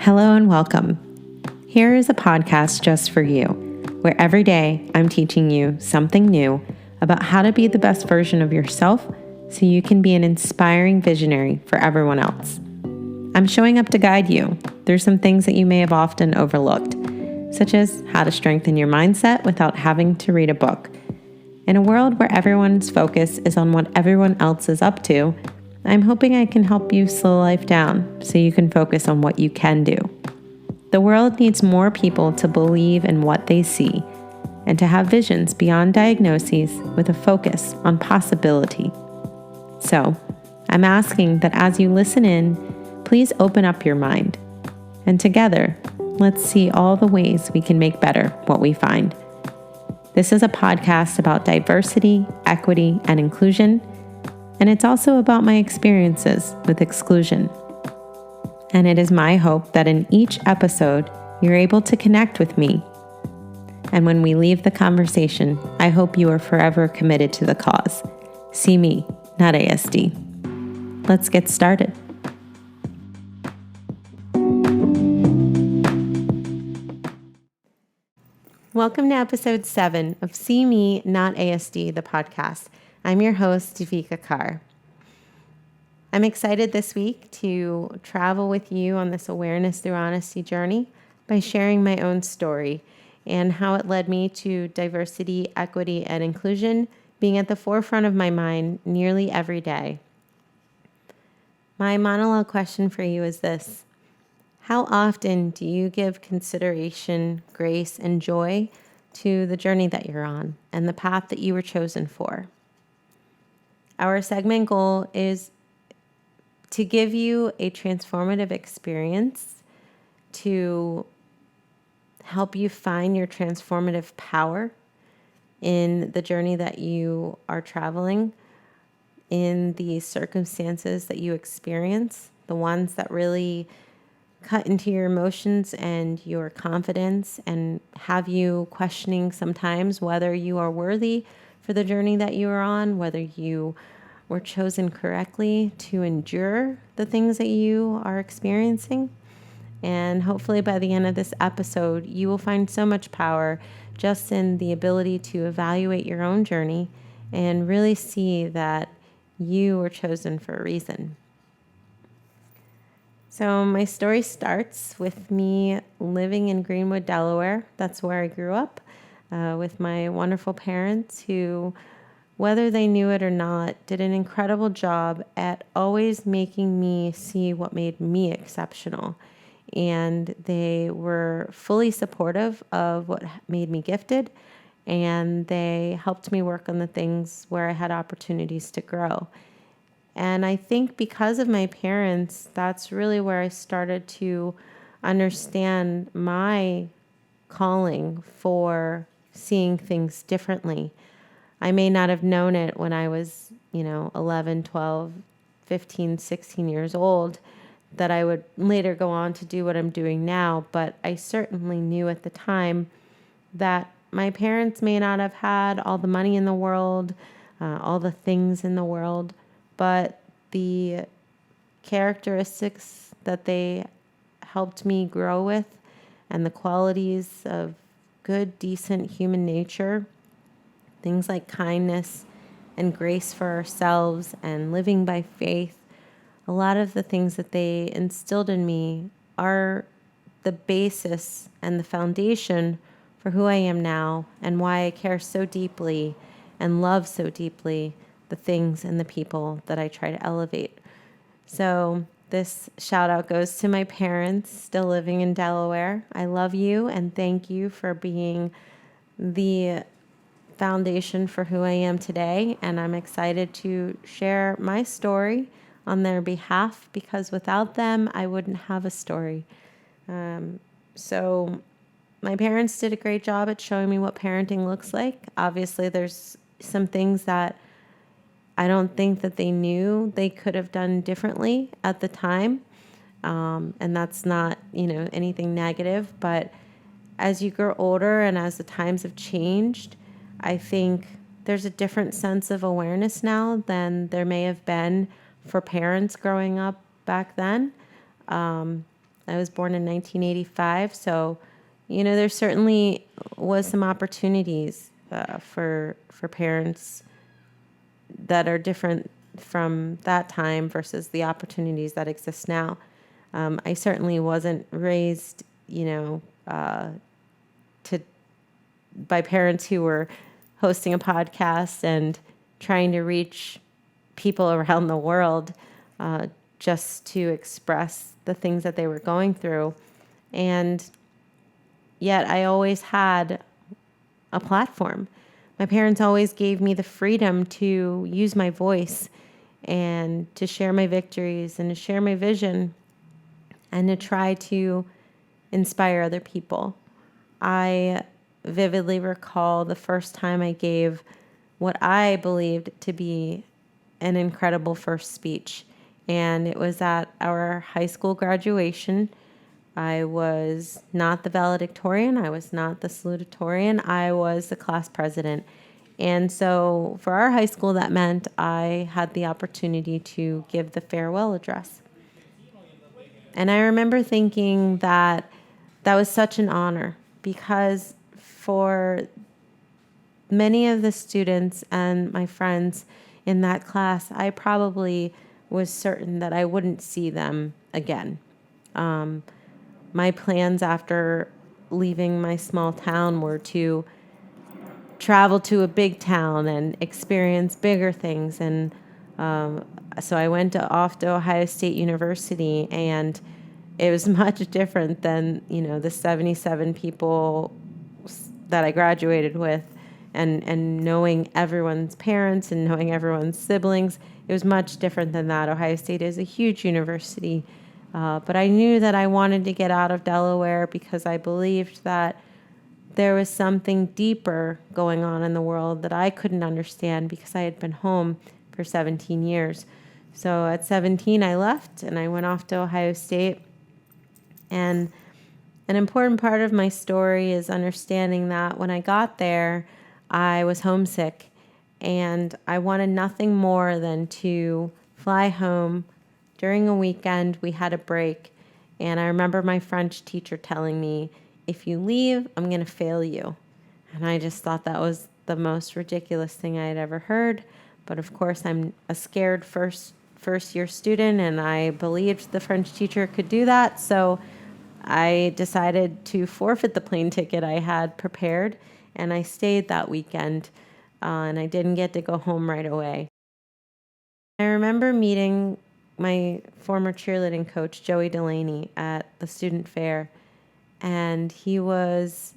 Hello and welcome. Here is a podcast just for you, where every day I'm teaching you something new about how to be the best version of yourself so you can be an inspiring visionary for everyone else. I'm showing up to guide you through some things that you may have often overlooked, such as how to strengthen your mindset without having to read a book. In a world where everyone's focus is on what everyone else is up to, I'm hoping I can help you slow life down so you can focus on what you can do. The world needs more people to believe in what they see and to have visions beyond diagnoses with a focus on possibility. So, I'm asking that as you listen in, please open up your mind. And together, let's see all the ways we can make better what we find. This is a podcast about diversity, equity, and inclusion. And it's also about my experiences with exclusion. And it is my hope that in each episode, you're able to connect with me. And when we leave the conversation, I hope you are forever committed to the cause. See me, not ASD. Let's get started. Welcome to episode 7 of See Me, Not ASD, the podcast. I'm your host, Devika Carr. I'm excited this week to travel with you on this awareness through honesty journey by sharing my own story and how it led me to diversity, equity, and inclusion being at the forefront of my mind nearly every day. My monologue question for you is this: how often do you give consideration, grace, and joy to the journey that you're on and the path that you were chosen for? Our segment goal is to give you a transformative experience to help you find your transformative power in the journey that you are traveling, in the circumstances that you experience, the ones that really cut into your emotions and your confidence and have you questioning sometimes whether you are worthy for the journey that you are on, whether you were chosen correctly to endure the things that you are experiencing. And hopefully by the end of this episode, you will find so much power just in the ability to evaluate your own journey and really see that you were chosen for a reason. So my story starts with me living in Greenwood, Delaware. That's where I grew up with my wonderful parents who, whether they knew it or not, did an incredible job at always making me see what made me exceptional. And they were fully supportive of what made me gifted, and they helped me work on the things where I had opportunities to grow. And I think because of my parents, that's really where I started to understand my calling for seeing things differently. I may not have known it when I was, 11, 12, 15, 16 years old, that I would later go on to do what I'm doing now. But I certainly knew at the time that my parents may not have had all the money in the world, all the things in the world, but the characteristics that they helped me grow with and the qualities of good, decent human nature, things like kindness and grace for ourselves and living by faith, a lot of the things that they instilled in me are the basis and the foundation for who I am now and why I care so deeply and love so deeply the things and the people that I try to elevate. So this shout out goes to my parents still living in Delaware. I love you and thank you for being the foundation for who I am today. And I'm excited to share my story on their behalf because without them, I wouldn't have a story. So my parents did a great job at showing me what parenting looks like. Obviously, there's some things that I don't think that they knew they could have done differently at the time. And that's not, anything negative. But as you grow older and as the times have changed, I think there's a different sense of awareness now than there may have been for parents growing up back then. I was born in 1985, so there certainly was some opportunities for parents that are different from that time versus the opportunities that exist now. I certainly wasn't raised, to by parents who were hosting a podcast and trying to reach people around the world just to express the things that they were going through. And yet I always had a platform. My parents always gave me the freedom to use my voice and to share my victories and to share my vision and to try to inspire other people. I vividly recall the first time I gave what I believed to be an incredible first speech. And it was at our high school graduation. I was not the valedictorian. I was not the salutatorian. I was the class president. And so for our high school, that meant I had the opportunity to give the farewell address. And I remember thinking that that was such an honor because for many of the students and my friends in that class, I probably was certain that I wouldn't see them again. My plans after leaving my small town were to travel to a big town and experience bigger things. And so I went off to Ohio State University, and it was much different than, the 77 people that I graduated with, and knowing everyone's parents and knowing everyone's siblings. It was much different than that. Ohio State is a huge university. But I knew that I wanted to get out of Delaware because I believed that there was something deeper going on in the world that I couldn't understand because I had been home for 17 years. So at 17, I left and I went off to Ohio State. And an important part of my story is understanding that when I got there, I was homesick and I wanted nothing more than to fly home. During a weekend, we had a break. And I remember my French teacher telling me, if you leave, I'm going to fail you. And I just thought that was the most ridiculous thing I had ever heard. But of course, I'm a scared first year student, and I believed the French teacher could do that. So I decided to forfeit the plane ticket I had prepared, and I stayed that weekend, and I didn't get to go home right away. I remember meeting my former cheerleading coach, Joey Delaney, at the student fair, and he was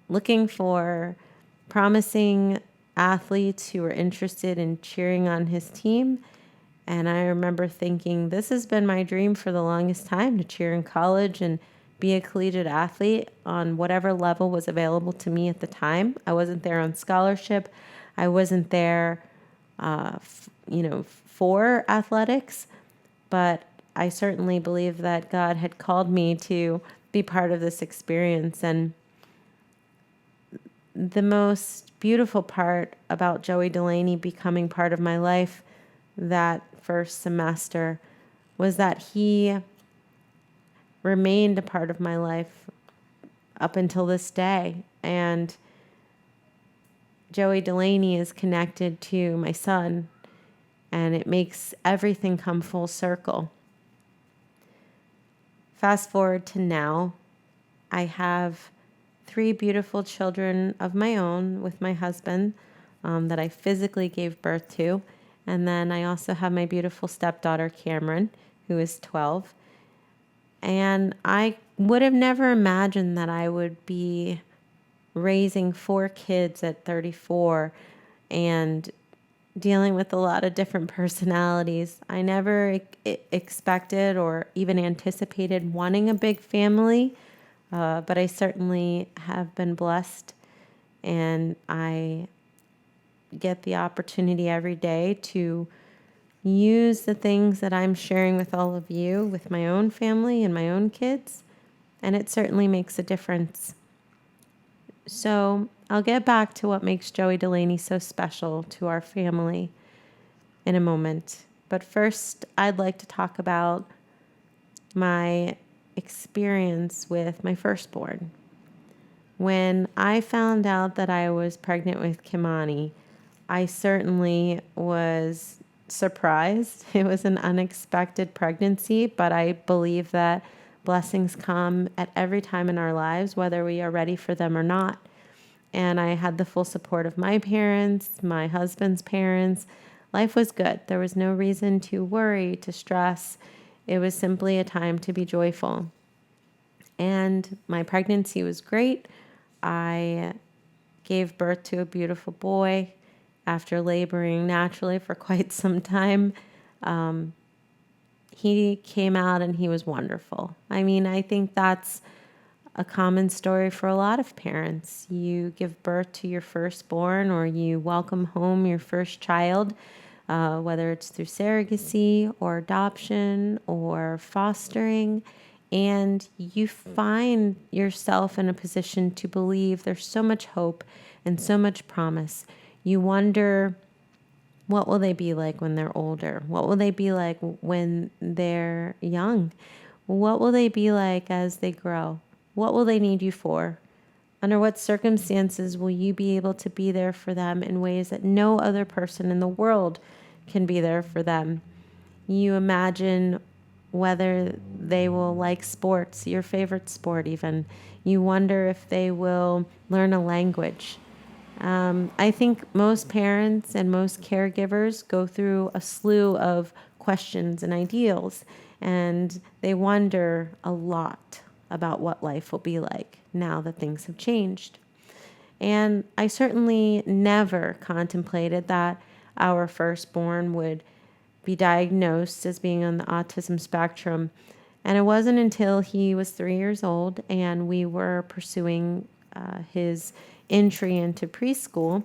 looking for promising athletes who were interested in cheering on his team. And I remember thinking, this has been my dream for the longest time, to cheer in college and be a collegiate athlete on whatever level was available to me at the time. I wasn't there on scholarship. I wasn't there, for athletics, but I certainly believe that God had called me to be part of this experience. And the most beautiful part about Joey Delaney becoming part of my life that first semester was that he remained a part of my life up until this day. And Joey Delaney is connected to my son, and it makes everything come full circle. Fast forward to now, I have 3 beautiful children of my own with my husband that I physically gave birth to. And then I also have my beautiful stepdaughter, Cameron, who is 12. And I would have never imagined that I would be raising 4 kids at 34 and dealing with a lot of different personalities. I never expected or even anticipated wanting a big family, but I certainly have been blessed, and I get the opportunity every day to use the things that I'm sharing with all of you with my own family and my own kids, and it certainly makes a difference. So I'll get back to what makes Joey Delaney so special to our family in a moment. But first, I'd like to talk about my experience with my firstborn. When I found out that I was pregnant with Kimani, I certainly was surprised. It was an unexpected pregnancy, but I believe that blessings come at every time in our lives, whether we are ready for them or not. And I had the full support of my parents, my husband's parents. Life was good. There was no reason to worry, to stress. It was simply a time to be joyful. And my pregnancy was great. I gave birth to a beautiful boy after laboring naturally for quite some time. He came out and he was wonderful. I mean, I think that's a common story for a lot of parents. You give birth to your firstborn or you welcome home your first child, whether it's through surrogacy or adoption or fostering, and you find yourself in a position to believe there's so much hope and so much promise. You wonder, what will they be like when they're older? What will they be like when they're young? What will they be like as they grow? What will they need you for? Under what circumstances will you be able to be there for them in ways that no other person in the world can be there for them? You imagine whether they will like sports, your favorite sport even. You wonder if they will learn a language. I think most parents and most caregivers go through a slew of questions and ideals, and they wonder a lot about what life will be like now that things have changed. And I certainly never contemplated that our firstborn would be diagnosed as being on the autism spectrum. And it wasn't until he was 3 years old and we were pursuing his entry into preschool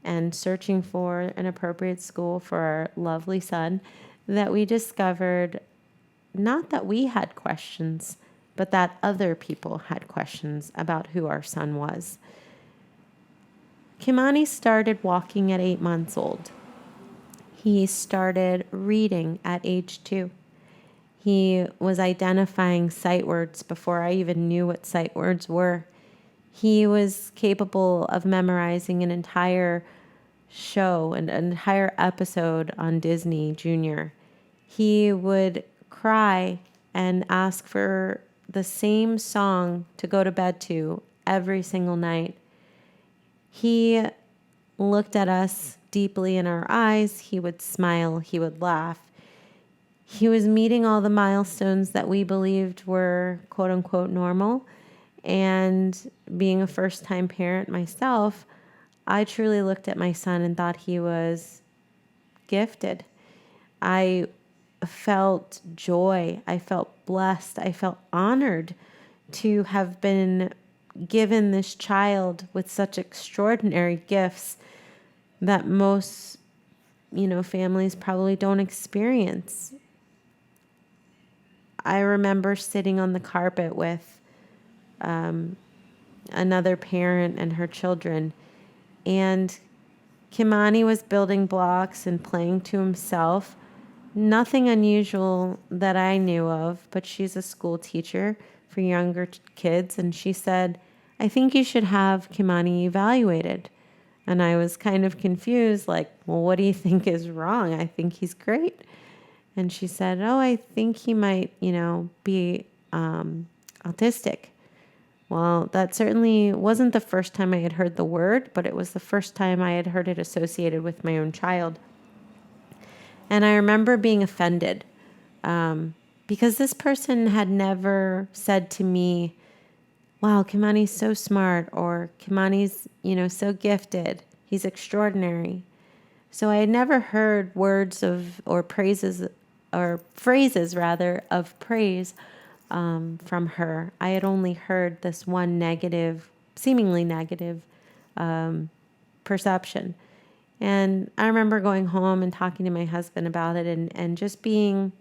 and searching for an appropriate school for our lovely son that we discovered not that we had questions, but that other people had questions about who our son was. Kimani started walking at 8 months old. He started reading at age 2. He was identifying sight words before I even knew what sight words were. He was capable of memorizing an entire show, an entire episode on Disney Junior. He would cry and ask for the same song to go to bed to every single night. He looked at us deeply in our eyes. He would smile. He would laugh. He was meeting all the milestones that we believed were quote unquote normal. And being a first-time parent myself, I truly looked at my son and thought he was gifted. I felt joy. I felt blessed. I felt honored to have been given this child with such extraordinary gifts that most, families probably don't experience. I remember sitting on the carpet with another parent and her children, and Kimani was building blocks and playing to himself. Nothing unusual that I knew of, but she's a school teacher for younger kids, and she said, I think you should have Kimani evaluated. And I was kind of confused, like, well, what do you think is wrong? I think he's great. And she said, oh, I think he might, be autistic. Well, that certainly wasn't the first time I had heard the word, but it was the first time I had heard it associated with my own child. And I remember being offended because this person had never said to me, wow, Kimani's so smart, or Kimani's, so gifted. He's extraordinary. So I had never heard words or phrases of praise from her. I had only heard this one seemingly negative perception. And I remember going home and talking to my husband about it and just being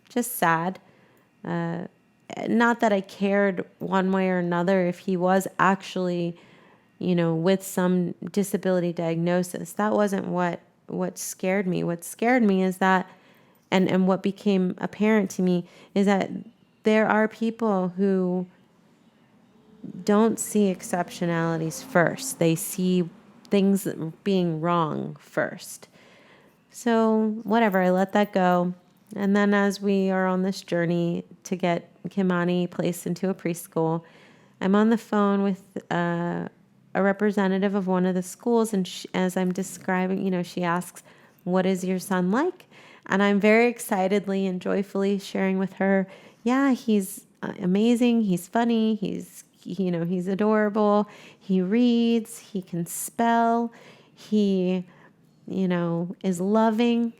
sad. Not that I cared one way or another if he was actually, with some disability diagnosis. That wasn't what scared me. What scared me is that, and what became apparent to me is that there are people who don't see exceptionalities first. They see things being wrong first. So whatever, I let that go. And then as we are on this journey to get Kimani placed into a preschool, I'm on the phone with a representative of one of the schools. And as I'm describing, she asks, "What is your son like?" And I'm very excitedly and joyfully sharing with her, "Yeah, he's amazing. He's funny. He's adorable. He reads. He can spell. He, is loving."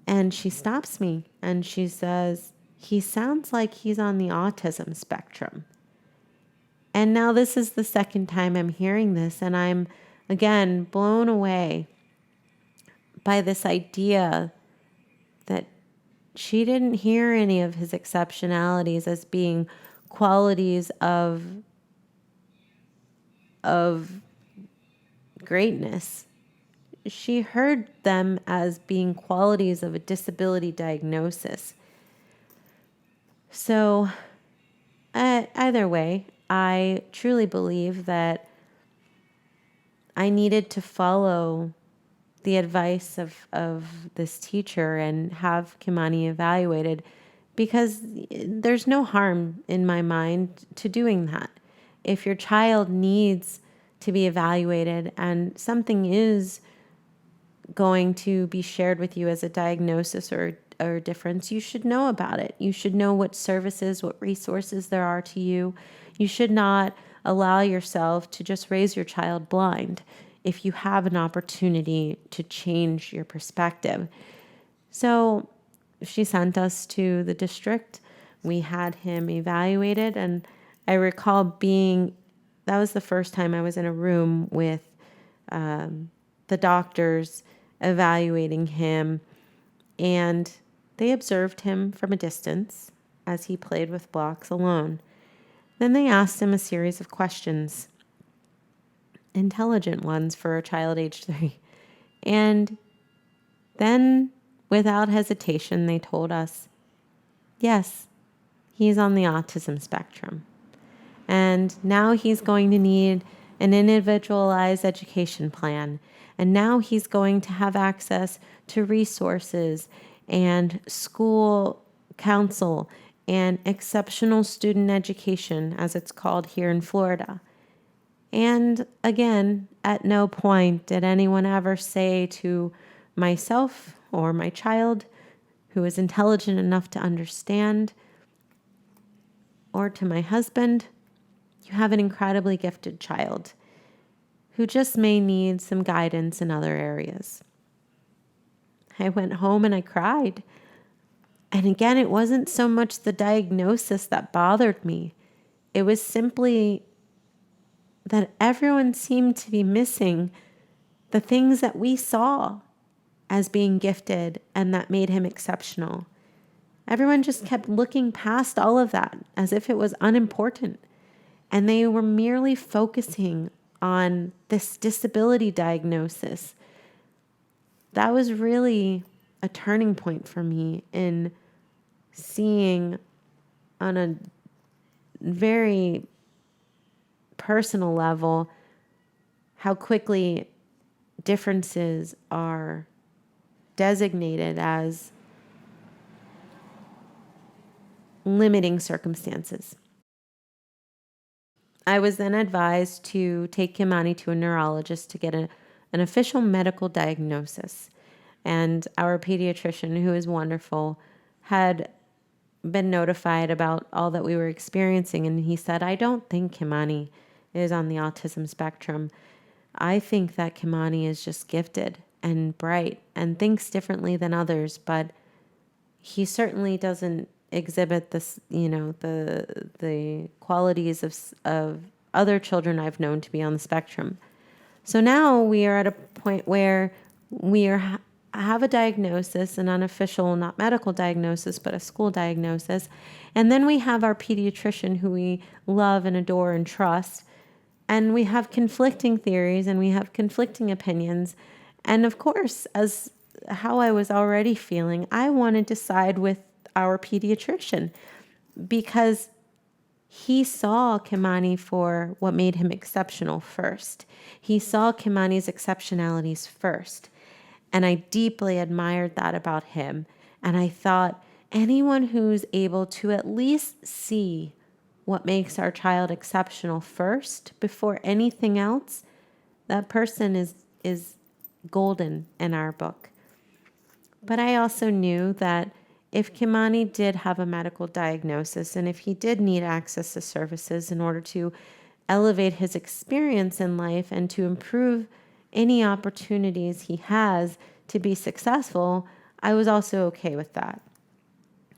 And she stops me and she says, "He sounds like he's on the autism spectrum." And now this is the second time I'm hearing this, and I'm again blown away by this idea that she didn't hear any of his exceptionalities as being qualities of greatness. She heard them as being qualities of a disability diagnosis. So either way, I truly believe that I needed to follow the advice of this teacher and have Kimani evaluated, because there's no harm in my mind to doing that. If your child needs to be evaluated and something is going to be shared with you as a diagnosis or difference, you should know about it. You should know what services, what resources there are to you. You should not allow yourself to just raise your child blind if you have an opportunity to change your perspective. So she sent us to the district. We had him evaluated, and I recall that was the first time I was in a room with the doctors evaluating him, and they observed him from a distance as he played with blocks alone. Then they asked him a series of questions, intelligent ones for a child age 3. And then, without hesitation, they told us, yes, he's on the autism spectrum. And now he's going to need an individualized education plan. And now he's going to have access to resources and school counsel and exceptional student education, as it's called here in Florida. And again, at no point did anyone ever say to myself or my child, who is intelligent enough to understand, or to my husband, "You have an incredibly gifted child who just may need some guidance in other areas." I went home and I cried. And again, it wasn't so much the diagnosis that bothered me. It was simply that everyone seemed to be missing the things that we saw as being gifted and that made him exceptional. Everyone just kept looking past all of that as if it was unimportant. And they were merely focusing on this disability diagnosis. That was really a turning point for me in seeing on a very personal level how quickly differences are designated as limiting circumstances. I was then advised to take Kimani to a neurologist to get an official medical diagnosis. And our pediatrician, who is wonderful, had been notified about all that we were experiencing. And he said, "I don't think Kimani is on the autism spectrum. I think that Kimani is just gifted and bright and thinks differently than others, but he certainly doesn't exhibit this, the qualities of other children I've known to be on the spectrum." So now we are at a point where we have a diagnosis, an unofficial, not medical diagnosis, but a school diagnosis. And then we have our pediatrician, who we love and adore and trust. And we have conflicting theories and we have conflicting opinions. And of course, as how I was already feeling, I wanted to side with our pediatrician. because he saw Kimani for what made him exceptional first. He saw Kimani's exceptionalities first. And I deeply admired that about him. And I thought anyone who's able to at least see what makes our child exceptional first before anything else, that person is golden in our book. But I also knew that if Kimani did have a medical diagnosis and if he did need access to services in order to elevate his experience in life and to improve any opportunities he has to be successful, I was also okay with that.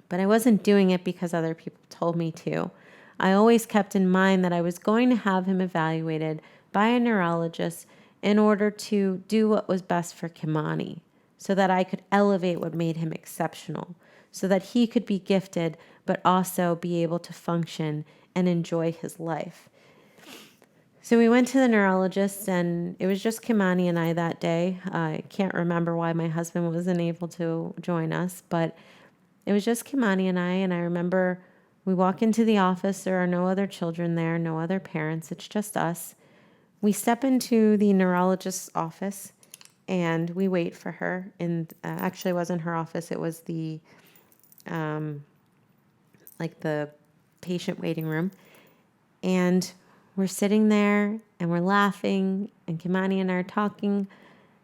But I wasn't doing it because other people told me to. I always kept in mind that I was going to have him evaluated by a neurologist in order to do what was best for Kimani, so that I could elevate what made him exceptional, so that he could be gifted, but also be able to function and enjoy his life. So we went to the neurologist, and it was just Kimani and I that day. I can't remember why my husband wasn't able to join us, but it was just Kimani and I remember we walk into the office. There are no other children there, no other parents. It's just us. We step into the neurologist's office, and we wait for her. And actually, it wasn't her office. It was the the patient waiting room. And we're sitting there, and we're laughing, and Kimani and I are talking.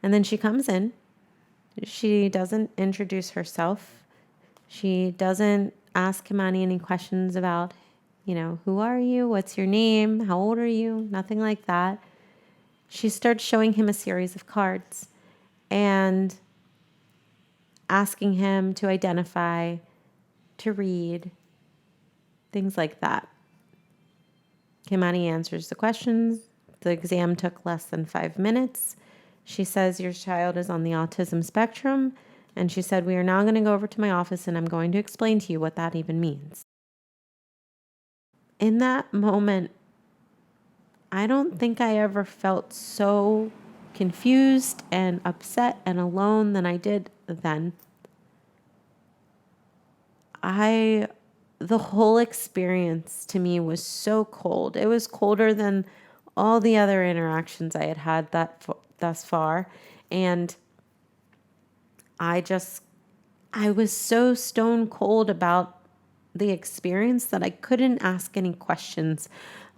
And then she comes in. She doesn't introduce herself. She doesn't ask Kimani any questions about, who are you? What's your name? How old are you? Nothing like that. She starts showing him a series of cards and asking him to identify, to read, things like that. Kimani answers the questions. The exam took less than 5 minutes. She says, your child is on the autism spectrum. And she said, we are now going to go over to my office and I'm going to explain to you what that even means. In that moment, I don't think I ever felt so confused and upset and alone than I did then. The whole experience to me was so cold. It was colder than all the other interactions I had had thus far. And I was so stone cold about the experience that I couldn't ask any questions.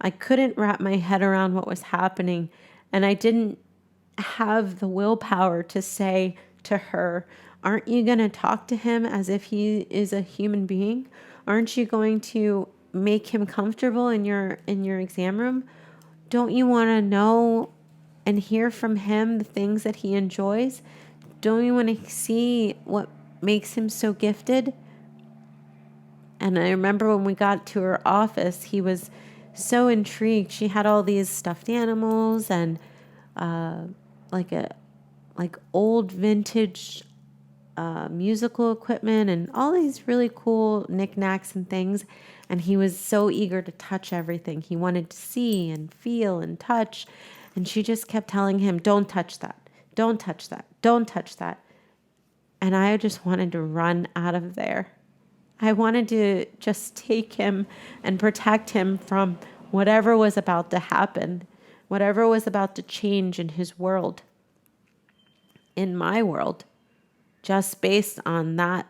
I couldn't wrap my head around what was happening. And I didn't have the willpower to say to her, aren't you going to talk to him as if he is a human being? Aren't you going to make him comfortable in your exam room? Don't you want to know and hear from him the things that he enjoys? Don't you want to see what makes him so gifted? And I remember when we got to her office, he was so intrigued. She had all these stuffed animals and like old vintage musical equipment and all these really cool knickknacks and things. And he was so eager to touch everything. He wanted to see and feel and touch. And she just kept telling him, don't touch that. Don't touch that. Don't touch that. And I just wanted to run out of there. I wanted to just take him and protect him from whatever was about to happen, whatever was about to change in his world, in my world, just based on that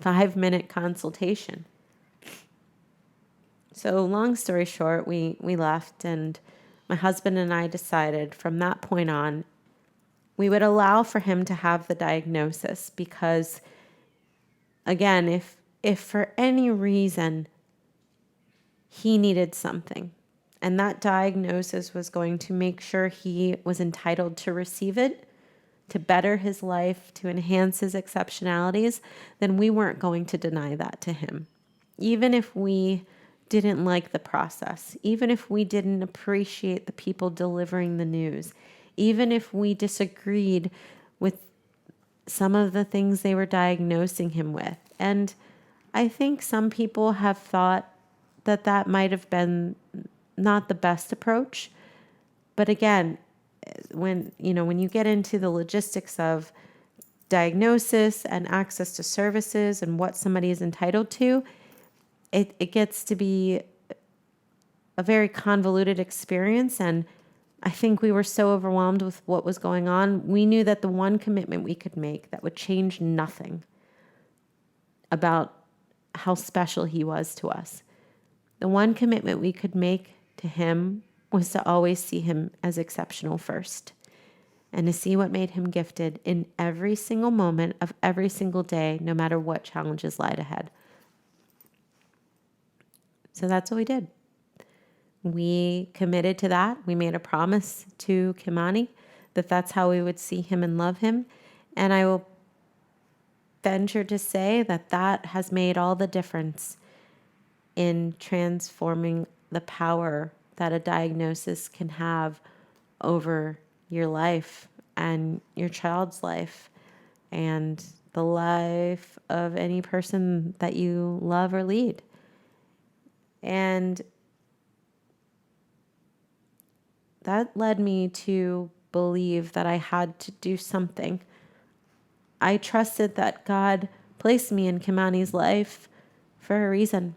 5-minute consultation. So long story short, we left, and my husband and I decided from that point on, we would allow for him to have the diagnosis because, again, if for any reason he needed something and that diagnosis was going to make sure he was entitled to receive it, to better his life, to enhance his exceptionalities, then we weren't going to deny that to him. Even if we didn't like the process, even if we didn't appreciate the people delivering the news, even if we disagreed with some of the things they were diagnosing him with. And I think some people have thought that might have been not the best approach. But again, when you get into the logistics of diagnosis and access to services and what somebody is entitled to, it gets to be a very convoluted experience. And I think we were so overwhelmed with what was going on. We knew that the one commitment we could make that would change nothing about how special he was to us, the one commitment we could make to him was to always see him as exceptional first, and to see what made him gifted in every single moment of every single day, no matter what challenges lied ahead. So that's what we did. We committed to that. We made a promise to Kimani that that's how we would see him and love him. And I will venture to say that that has made all the difference in transforming the power that a diagnosis can have over your life and your child's life and the life of any person that you love or lead. And that led me to believe that I had to do something. I trusted that God placed me in Kimani's life for a reason.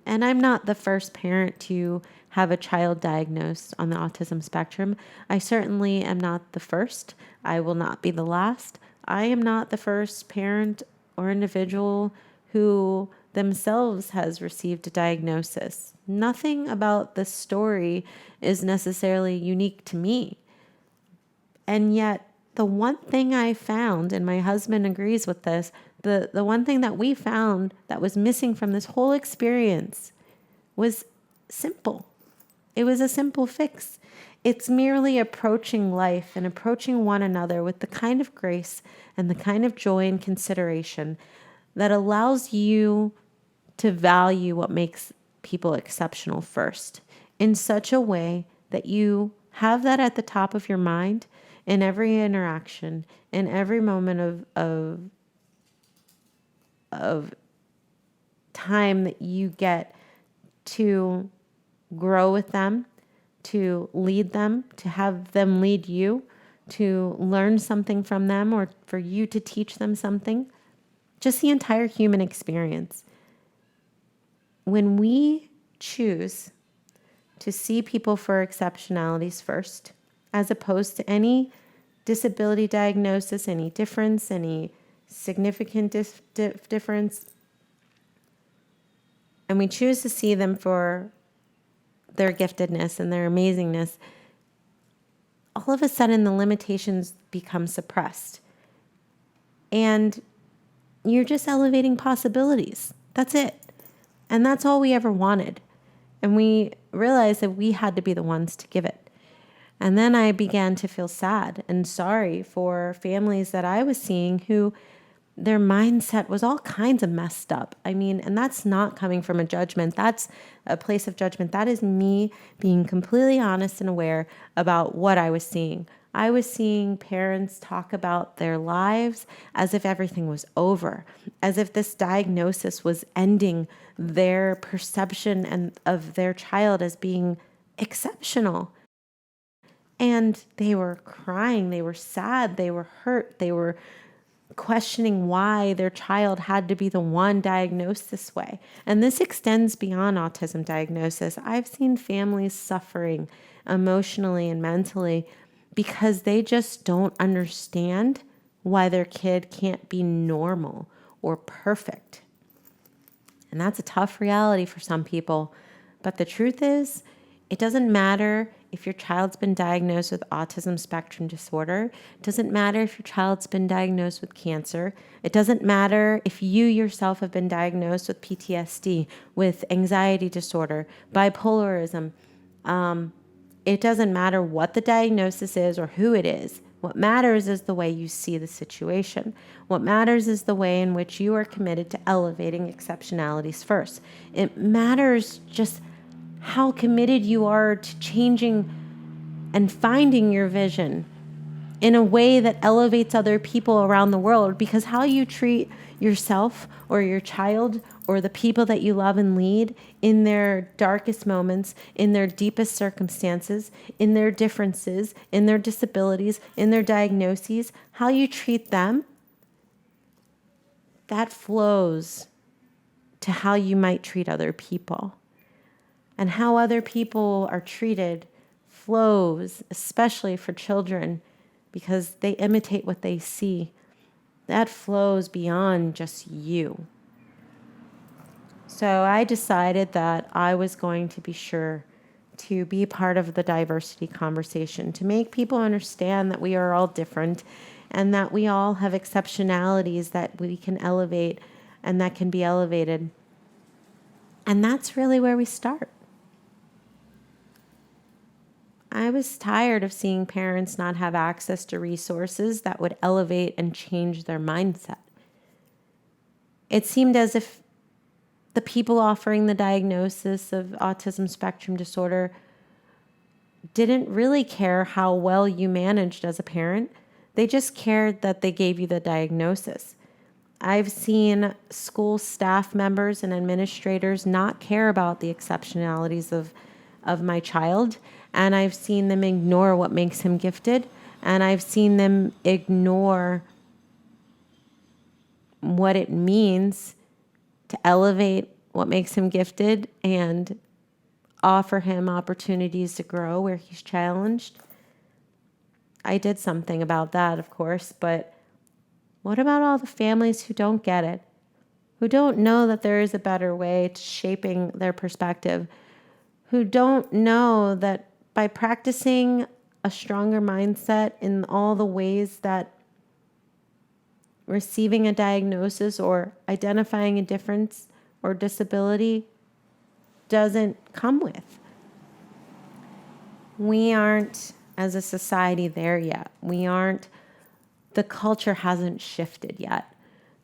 And I'm not the first parent to have a child diagnosed on the autism spectrum. I certainly am not the first. I will not be the last. I am not the first parent or individual who themselves has received a diagnosis. Nothing about this story is necessarily unique to me. And yet, the one thing I found, and my husband agrees with this, the one thing that we found that was missing from this whole experience was simple. It was a simple fix. It's merely approaching life and approaching one another with the kind of grace and the kind of joy and consideration that allows you to value what makes people exceptional first, in such a way that you have that at the top of your mind in every interaction, in every moment of time that you get to grow with them, to lead them, to have them lead you, to learn something from them, or for you to teach them something. Just the entire human experience. When we choose to see people for exceptionalities first, as opposed to any disability diagnosis, any difference, any significant difference, and we choose to see them for their giftedness and their amazingness, all of a sudden the limitations become suppressed. And you're just elevating possibilities. That's it. And that's all we ever wanted. And we realized that we had to be the ones to give it. And then I began to feel sad and sorry for families that I was seeing who their mindset was all kinds of messed up. I mean, and that's not coming from a judgment. That's a place of judgment. That is me being completely honest and aware about what I was seeing. I was seeing parents talk about their lives as if everything was over, as if this diagnosis was ending their perception and of their child as being exceptional. And they were crying, they were sad, they were hurt, they were questioning why their child had to be the one diagnosed this way. And this extends beyond autism diagnosis. I've seen families suffering emotionally and mentally because they just don't understand why their kid can't be normal or perfect. And that's a tough reality for some people. But the truth is, it doesn't matter if your child's been diagnosed with autism spectrum disorder. It doesn't matter if your child's been diagnosed with cancer. It doesn't matter if you yourself have been diagnosed with PTSD, with anxiety disorder, bipolarism. It doesn't matter what the diagnosis is or who it is. What matters is the way you see the situation. What matters is the way in which you are committed to elevating exceptionalities first. It matters just how committed you are to changing and finding your vision in a way that elevates other people around the world, because how you treat yourself or your child or the people that you love and lead in their darkest moments, in their deepest circumstances, in their differences, in their disabilities, in their diagnoses, how you treat them, that flows to how you might treat other people. And how other people are treated flows, especially for children, because they imitate what they see. That flows beyond just you. So I decided that I was going to be sure to be part of the diversity conversation, to make people understand that we are all different and that we all have exceptionalities that we can elevate and that can be elevated. And that's really where we start. I was tired of seeing parents not have access to resources that would elevate and change their mindset. It seemed as if the people offering the diagnosis of autism spectrum disorder didn't really care how well you managed as a parent. They just cared that they gave you the diagnosis. I've seen school staff members and administrators not care about the exceptionalities of my child, and I've seen them ignore what makes him gifted, and I've seen them ignore what it means to elevate what makes him gifted and offer him opportunities to grow where he's challenged. I did something about that, of course, but what about all the families who don't get it, who don't know that there is a better way to shaping their perspective, who don't know that by practicing a stronger mindset in all the ways that receiving a diagnosis or identifying a difference or disability doesn't come with? We aren't, as a society, there yet. The culture hasn't shifted yet.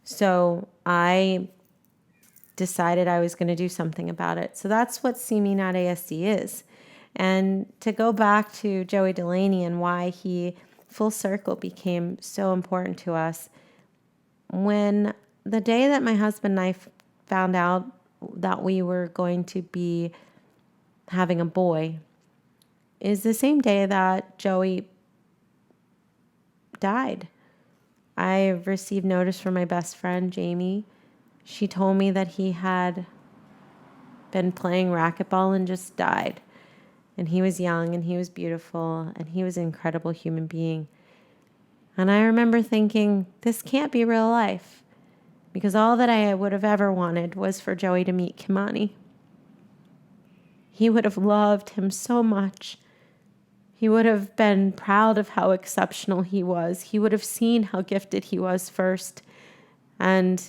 So I decided I was going to do something about it. So that's what See Me Not ASD is. And to go back to Joey Delaney and why he full circle became so important to us, when the day that my husband and I found out that we were going to be having a boy is the same day that Joey died. I received notice from my best friend, Jamie. She told me that he had been playing racquetball and just died. And he was young and he was beautiful and he was an incredible human being. And I remember thinking, this can't be real life, because all that I would have ever wanted was for Joey to meet Kimani. He would have loved him so much. He would have been proud of how exceptional he was. He would have seen how gifted he was first. And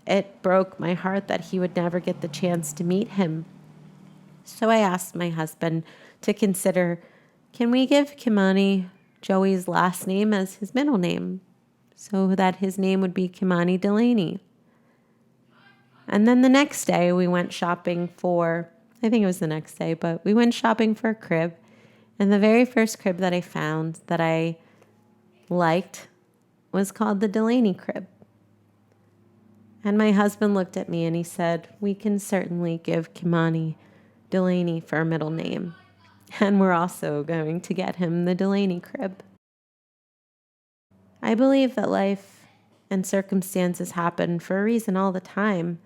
it broke my heart that he would never get the chance to meet him. So I asked my husband to consider, can we give Kimani Joey's last name as his middle name so that his name would be Kimani Delaney? And then the next day we went shopping for, I think it was the next day, but we went shopping for a crib. And the very first crib that I found that I liked was called the Delaney crib. And my husband looked at me and he said, we can certainly give Kimani Delaney for a middle name. And we're also going to get him the Delaney crib. I believe that life and circumstances happen for a reason all the time,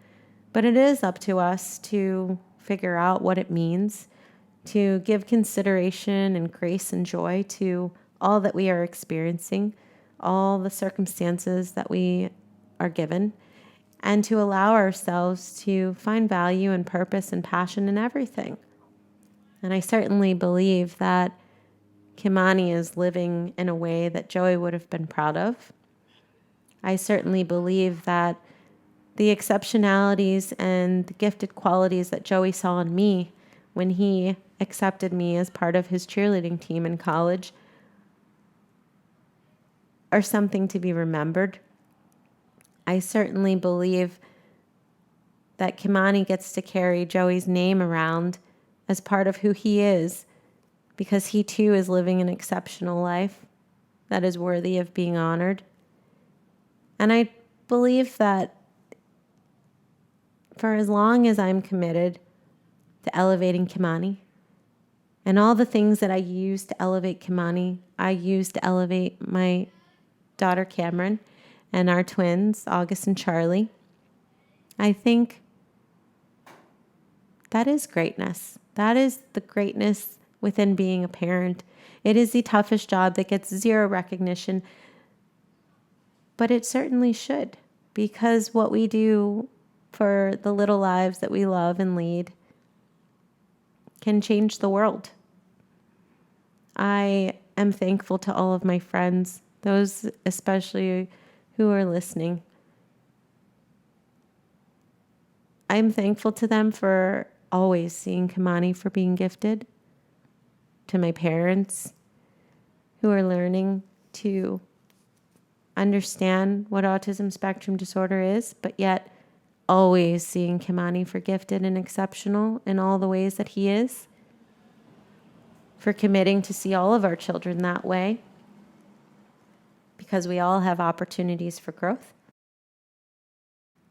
but it is up to us to figure out what it means, to give consideration and grace and joy to all that we are experiencing, all the circumstances that we are given, and to allow ourselves to find value and purpose and passion in everything. And I certainly believe that Kimani is living in a way that Joey would have been proud of. I certainly believe that the exceptionalities and the gifted qualities that Joey saw in me when he accepted me as part of his cheerleading team in college are something to be remembered. I certainly believe that Kimani gets to carry Joey's name around as part of who he is, because he too is living an exceptional life that is worthy of being honored. And I believe that for as long as I'm committed to elevating Kimani, and all the things that I use to elevate Kimani, I use to elevate my daughter Cameron and our twins, August and Charlie. I think that is greatness. That is the greatness within being a parent. It is the toughest job that gets zero recognition, but it certainly should, because what we do for the little lives that we love and lead can change the world. I am thankful to all of my friends, those especially who are listening. I'm thankful to them for always seeing Kimani for being gifted, to my parents who are learning to understand what autism spectrum disorder is, but yet always seeing Kimani for gifted and exceptional in all the ways that he is, for committing to see all of our children that way, because we all have opportunities for growth.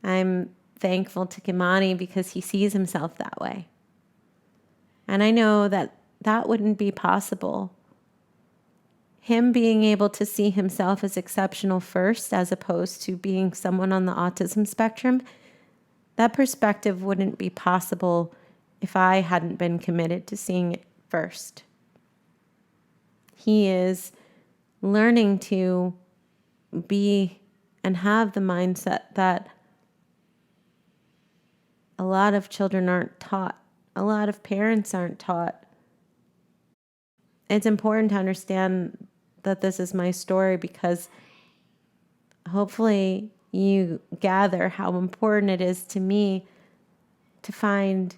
I'm thankful to Kimani because he sees himself that way. And I know that that wouldn't be possible. Him being able to see himself as exceptional first, as opposed to being someone on the autism spectrum, that perspective wouldn't be possible if I hadn't been committed to seeing it first. He is learning to be and have the mindset that a lot of children aren't taught. A lot of parents aren't taught. It's important to understand that this is my story, because hopefully you gather how important it is to me to find,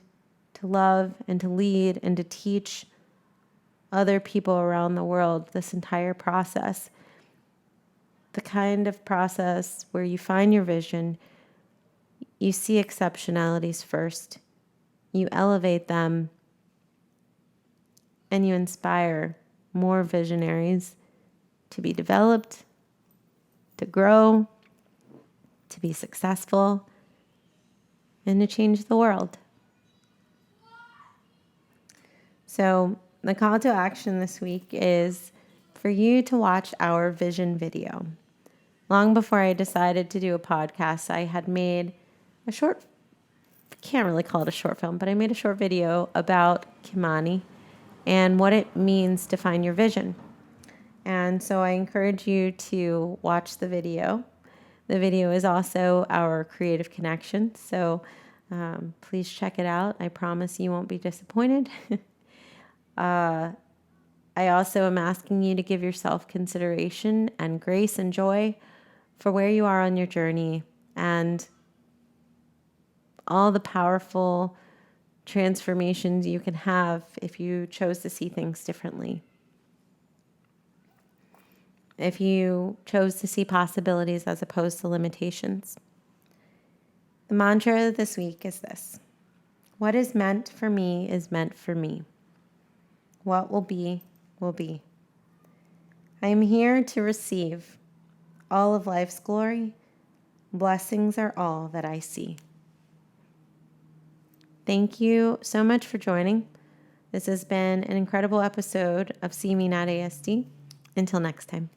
to love, and to lead, and to teach other people around the world this entire process. The kind of process where you find your vision, you see exceptionalities first, you elevate them, and you inspire more visionaries to be developed, to grow, to be successful, and to change the world. So the call to action this week is for you to watch our vision video. Long before I decided to do a podcast, I had made a short, can't really call it a short film, but I made a short video about Kimani and what it means to find your vision. And so I encourage you to watch the video. The video is also our creative connection, so please check it out. I promise you won't be disappointed. I also am asking you to give yourself consideration and grace and joy for where you are on your journey and all the powerful transformations you can have if you chose to see things differently. If you chose to see possibilities as opposed to limitations. The mantra this week is this: what is meant for me is meant for me. What will be, will be. I am here to receive all of life's glory. Blessings are all that I see. Thank you so much for joining. This has been an incredible episode of See Me Not ASD. Until next time.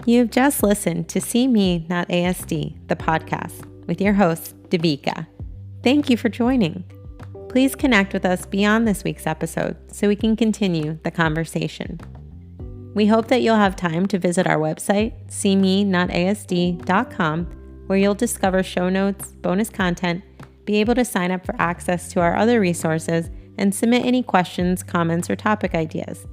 You've just listened to See Me Not ASD, the podcast, with your host, Devika. Thank you for joining. Please connect with us beyond this week's episode so we can continue the conversation. We hope that you'll have time to visit our website, seemenotasd.com, where you'll discover show notes, bonus content, be able to sign up for access to our other resources, and submit any questions, comments, or topic ideas.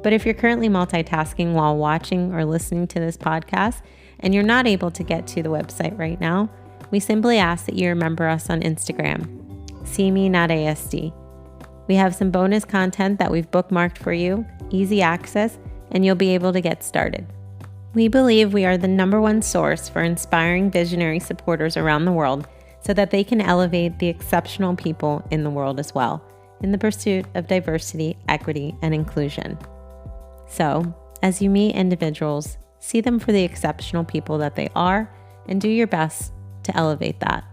But if you're currently multitasking while watching or listening to this podcast and you're not able to get to the website right now, we simply ask that you remember us on Instagram, See Me Not ASD. We have some bonus content that we've bookmarked for you, easy access, and you'll be able to get started. We believe we are the #1 source for inspiring visionary supporters around the world so that they can elevate the exceptional people in the world as well, in the pursuit of diversity, equity, and inclusion. So, as you meet individuals, see them for the exceptional people that they are and do your best to elevate that.